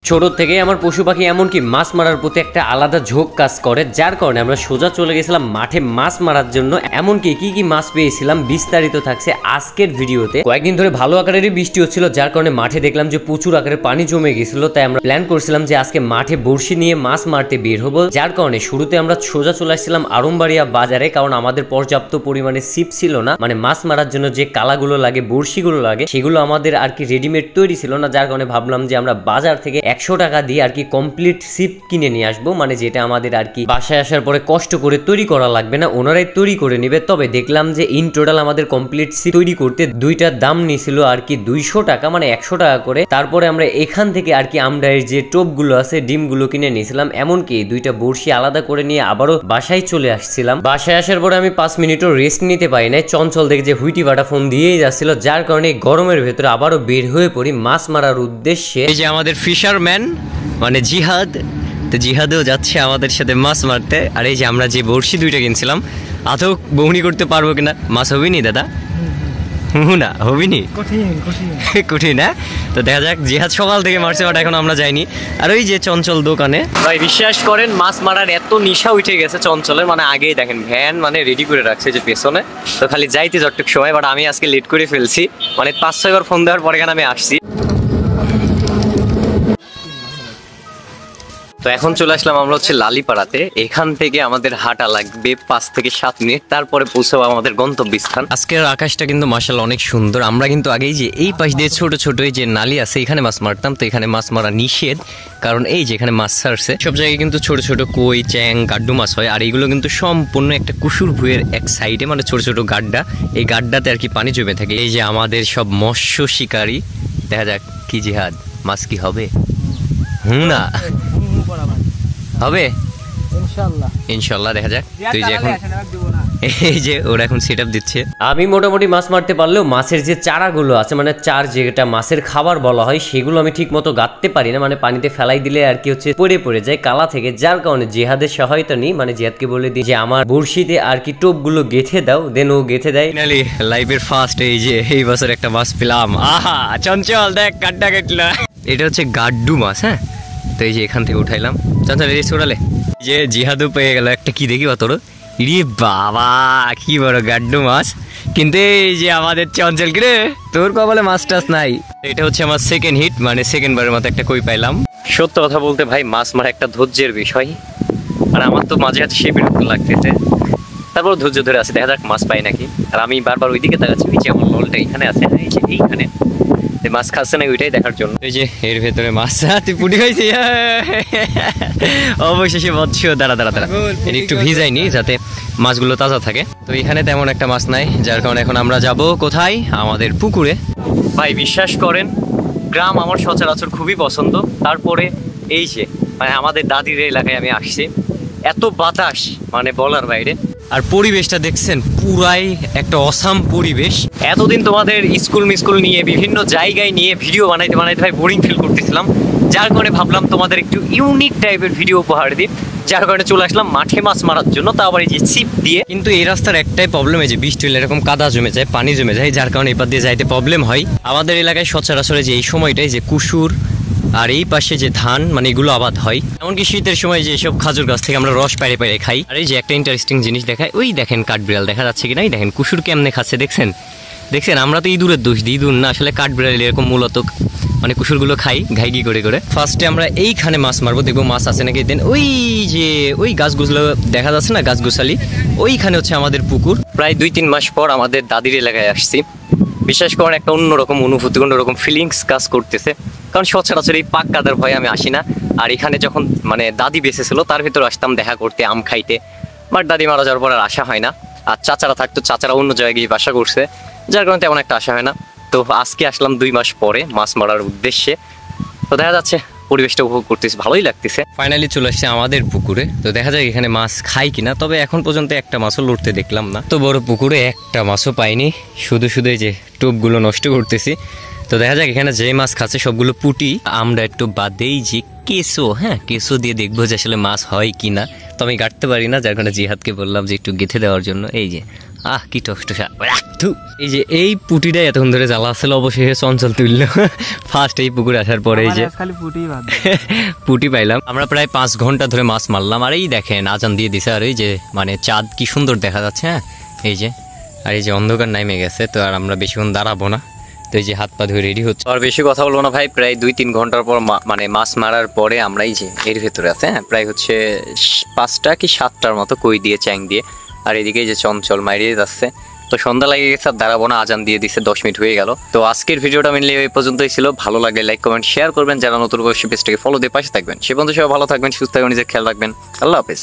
ছোট থেকে আমার পশু পাখি এমনকি মাছ মারার প্রতি একটা আলাদা ঝোঁক কাজ করে, যার কারণে আমরা সোজা চলে গেছিলাম মাঠে মাছ মারার জন্য। এমনকি কি কি মাছ পেয়েছিলাম বিস্তারিত থাকছে আজকের ভিডিওতে। কয়েকদিন ধরে ভালো আকারেরই বৃষ্টি হচ্ছিল, যার কারণে মাঠে দেখলাম যে প্রচুর আকারে পানি জমে গেছিল। তাই আমরা প্ল্যান করছিলাম যে আজকে মাঠে বড়শি নিয়ে মাছ মারতে বের হবো। যার কারণে শুরুতে আমরা সোজা চলে আসছিলাম আরমবাড়িয়া বাজারে, কারণ আমাদের পর্যাপ্ত পরিমাণে ছিপ ছিল না। মানে মাছ মারার জন্য যে কালাগুলো লাগে, বড়শিগুলো লাগে, সেগুলো আমাদের আর কি রেডিমেড তৈরি ছিল না। যার কারণে ভাবলাম যে আমরা বাজার থেকে 100 টাকা দিয়ে আর কি কমপ্লিট ছিপ কিনে নিয়ে আসবো, মানে যেটা আমাদের আর কি বাসায় আসার পরে কষ্ট করে তৈরি করা লাগবে না, ওনারাই তৈরি করে নেবে। তবে দেখলাম যে ইন টোটাল আমাদের কমপ্লিট ছিপ তৈরি করতে দুইটার দাম নিছিল আর কি 200 টাকা, মানে 100 টাকা করে। তারপরে আমরা এখান থেকে আর কি আমডাইয়ের যে টোপগুলো আছে, ডিমগুলো কিনে নিয়েছিলাম। এমনকি দুইটা বড়শি আলাদা করে নিয়ে আবারও বাসায় চলে আসছিলাম। বাসায় আসার পরে আমি 5 মিনিটও রেস্ট নিতে পারি নাই। চঞ্চল দেখে যে হুইটি বাটা ফোন দিয়েই যাচ্ছিল, যার কারণে গরমের ভেতরে আবারও বের হয়ে পড়ি মাছ মারার উদ্দেশ্যে। এই যে আমাদের ফিশারম্যান মানে জিহাদ, তো জিহাদেও যাচ্ছে আমাদের সাথে মাছ মারতে। আর এই যে আমরা যে বড়শি দুইটা কিনছিলাম, আদৌ বৌনি করতে পারবো কিনা, মাছ হবি নি দাদা? না হবি নি, কঠিন না। তো দেখা যাক, জিহাদ সকাল থেকে মারছে, বাট এখন আমরা যাইনি। আর ওই যে চঞ্চল দোকানে, ভাই বিশ্বাস করেন মাছ মারার এত নিশা উঠে গেছে চঞ্চলের, মানে আগেই দেখেন ভ্যান মানে রেডি করে রাখছে যে পেছনে, তো খালি যাইতে যতটুক সময়। বাট আমি আজকে লেট করে ফেলছি, মানে 5-6 বার ফোন দেওয়ার পরে কেন আমি আসছি। তো এখন চলে আসলাম আমরা হচ্ছে লালিপাড়াতে। এখান থেকে আমাদের হাঁটা লাগবে 5 থেকে 7 মিনিট, তারপরে পৌঁছাবো আমাদের গন্তব্যস্থান। আজকের আকাশটা কিন্তু মাশাআল্লাহ অনেক সুন্দর। আমরা কিন্তু আগেই যে এই পাশ দিয়ে ছোট ছোট যে নালি আছে, এখানে মাছ মারতাম। তো এখানে মাছ মারা নিষেধ, কারণ এই যে এখানে মাছ ছাড়ছে। সব জায়গায় কিন্তু ছোট ছোট কই, চ্যাং, গাড্ডু মাছ হয়। আর এইগুলো কিন্তু সম্পূর্ণ একটা কুসুর ভুঁয়ের এক সাইডে, মানে ছোট ছোট গাড্ডা, এই গাড্ডাতে আর কি পানি জমে থাকে। এই যে আমাদের সব মৎস্য শিকারী, দেখা যাক কি জিহাদ, মাছ কি হবে? না হবে ইনশাআল্লাহ, দেখা যাক। তুই যে এখন এই যে ওরা এখন সেটআপ দিচ্ছে। আমি মোটামুটি মাছ মারতে পারলেও মাছের যে চারাগুলো আছে, মানে চার যেটা মাছের খাবার বলা হয়, সেগুলো আমি ঠিক মতো গাঁথতে পারি না। মানে পানিতে ফেলাই দিলে আর কি হচ্ছে পড়ে যায় কালা থেকে। যার কারণে জিহাদের সহায়তা নেই, মানে জিহাদকে বলে দিই যে আমার বড়শিতে আর কি টোপগুলো গেঁথে দাও, দেন ও গেঁথে দেয়। ফাইনালি লাইফের ফার্স্ট এই যে এই বছর একটা মাছ পেলাম। আহা চঞ্চল দেখ গাড্ডা কাটলা, এটা হচ্ছে গাড্ডু মাছ। হ্যাঁ, তো এই যে এখান থেকে উঠাইলাম। চঞ্চল রেস ওড়ালে যে জিহাদও পেয়ে গেল একটা, কি দেখি অতর, রে বাবা কি বড় গাড্ডু মাছ। কিন্তু এই যে আমাদের চঞ্চল, কি রে তোর কপালে মাছ টাছ নাই। এটা হচ্ছে আমার সেকেন্ড হিট, মানে সেকেন্ড বারের মতো একটা কই পাইলাম। সত্য কথা বলতে ভাই মাছ মারা একটা ধৈর্যের বিষয়, আর আমার তো মাঝে হাতে সে বিরক্ত লাগতেছে, তারপর ধৈর্য ধরে আছে, দেখা যাক মাছ পাই নাকি। আর আমি বারবার ওইদিকে তাকাচ্ছি, নিচে আমার নলটা এখানে আছে, এই যে এইখানে মাছ খাচ্ছে না ওইটাই দেখার জন্য। এই যে এর ভেতরে মাছ, তুই পুটি খাইছি অবশেষে বলছি। দাঁড়া একটু ভিজাইনি যাতে মাছগুলো তাজা থাকে। তো এখানে তেমন একটা মাছ নাই, যার কারণে এখন আমরা যাব কোথায়, আমাদের পুকুরে। ভাই বিশ্বাস করেন গ্রাম আমার সচরাচর খুবই পছন্দ। তারপরে এই যে মানে আমাদের দাদির এলাকায় আমি আসছি, এত বাতাস মানে বলার বাইরে। আর পরিবেশটা দেখছেন পুরাই একটা অসাম পরিবেশ। এতদিন তোমাদের স্কুল নিয়ে বিভিন্ন জায়গায় নিয়ে ভিডিও বানাইতে ভাই বোরিং ফিল করতেছিলাম, যার কারণে ভাবলাম তোমাদের একটু ইউনিক টাইপের ভিডিও উপহার দিই। যার কারণে চলে আসলাম মাঠে মাছ মারার জন্য, তা আবার এই যে ছিপ দিয়ে। কিন্তু এই রাস্তার একটাই প্রবলেম, এই যে বৃষ্টি হলে এরকম কাদা জমে যায়, পানি জমে যায়, যার কারণে এপার দিয়ে যাইতে প্রবলেম হয়। আমাদের এলাকায় সচরাচরে যে এই সময়টাই যে কুসুর আর এই পাশে যে ধান, মানে এগুলো আবাদ হয়। এমনকি শীতের সময় যে সব খাজুর গাছ থেকে আমরা রস পাইরে খাই। আর এই যে একটা ইন্টারেস্টিং জিনিস দেখায়, ওই দেখেন কাঠবিড়াল দেখা যাচ্ছে কিনা, এই দেখেন কুসুর কেমনে খাচ্ছে, দেখছেন। আমরা তো ইঁদুরের দোষ দিই, ইঁদুর না আসলে কাঠবিড়াল এরকম মূলত মানে কুসুরগুলো খাই ঘাইগি করে করে। ফার্স্টে আমরা এইখানে মাছ মারবো, দেখবো মাছ আছে নাকি। দেন ওই যে ওই গাছগুলো দেখা যাচ্ছে না, গাছগুছালি, ওইখানে হচ্ছে আমাদের পুকুর। প্রায় 2-3 মাস পর আমাদের দাদির এলাকায় আসছি। বিশেষ করে একটা অন্যরকম অনুভূতি, অন্যরকম ফিলিংস কাজ করতেছে, কারণ সচরাচর এই পাক কাদার ভয়ে আমি আসি না। আর এখানে যখন মানে দাদি বেঁচে ছিল, তার ভিতরে আসতাম দেখা করতে, আম খাইতে। বাট দাদি মারা যাওয়ার পর আর আসা হয় না। আর চাচারা থাকতো, চাচারা অন্য জায়গায় গিয়ে বাসা করছে, যার কারণে তেমন একটা আসা হয় না। তো আজকে আসলাম 2 মাস পরে মাছ মারার উদ্দেশ্যে। তো দেখা যাচ্ছে পরিবেশটা উপভোগ করতেছে, ভালোই লাগতেছে। ফাইনালি চলে আসছে আমাদের পুকুরে। তো দেখা যায় এখানে মাছ খাই কিনা, তবে এখন পর্যন্ত একটা মাছও লড়তে দেখলাম না। তো বড় পুকুরে একটা মাছও পাইনি, শুধু এই যে টোপগুলো নষ্ট করতেছি। তো দেখা যাক এখানে যে মাছ খাচ্ছে সবগুলো পুটি, আমরা একটু বাদেই যে কেঁচো, হ্যাঁ কেঁচো দিয়ে দেখবো যে আসলে মাছ হয় কিনা। তো আমি গাঁটতে পারি না, যার কারণে জিহাদকে বললাম যে একটু গেঁথে দেওয়ার জন্য। এই যে কি টকটসা। এই যে এই পুটিটাই এতক্ষণ ধরে জ্বালা আসছিল, অবশেষে চঞ্চল তুললো ফার্স্ট এই পুকুরে আসার পরে। এই যে পুটি পাইলাম। আমরা প্রায় 5 ঘন্টা ধরে মাছ মারলাম। আর এই দেখেন আজান দিয়ে দিছে, আর এই যে মানে চাঁদ কি সুন্দর দেখা যাচ্ছে। হ্যাঁ এই যে, আর এই যে অন্ধকার নামে গেছে, তো আর আমরা বেশিক্ষণ দাঁড়াবো না। তো এই যে হাত পা ধুয়ে রেডি হচ্ছে। আর বেশি কথা বলবো না ভাই, প্রায় 2-3 ঘন্টার পর মানে মাছ মারার পরে আমরা এই যে এর ভেতরে আছে, হ্যাঁ প্রায় হচ্ছে 5টা কি 7টার মতো কই দিয়ে চ্যাং দিয়ে। আর এদিকে যে চঞ্চল মারিয়ে যাচ্ছে। তো সন্ধ্যা লাগে গেছে, আর দাঁড়াবো না, আজান দিয়ে দিচ্ছে, 10 মিনিট হয়ে গেল। তো আজকের ভিডিওটা মেনলি এই পর্যন্তই ছিল। ভালো লাগলে লাইক কমেন্ট শেয়ার করবেন, যারা নতুন অবশ্যই পেজটাকে ফলো দিয়ে পাশে থাকবেন। সে পর্যন্ত সবাই ভালো থাকবেন, সুস্থ থাকবেন, নিজের খেয়াল রাখবেন। আল্লাহ হাফেজ।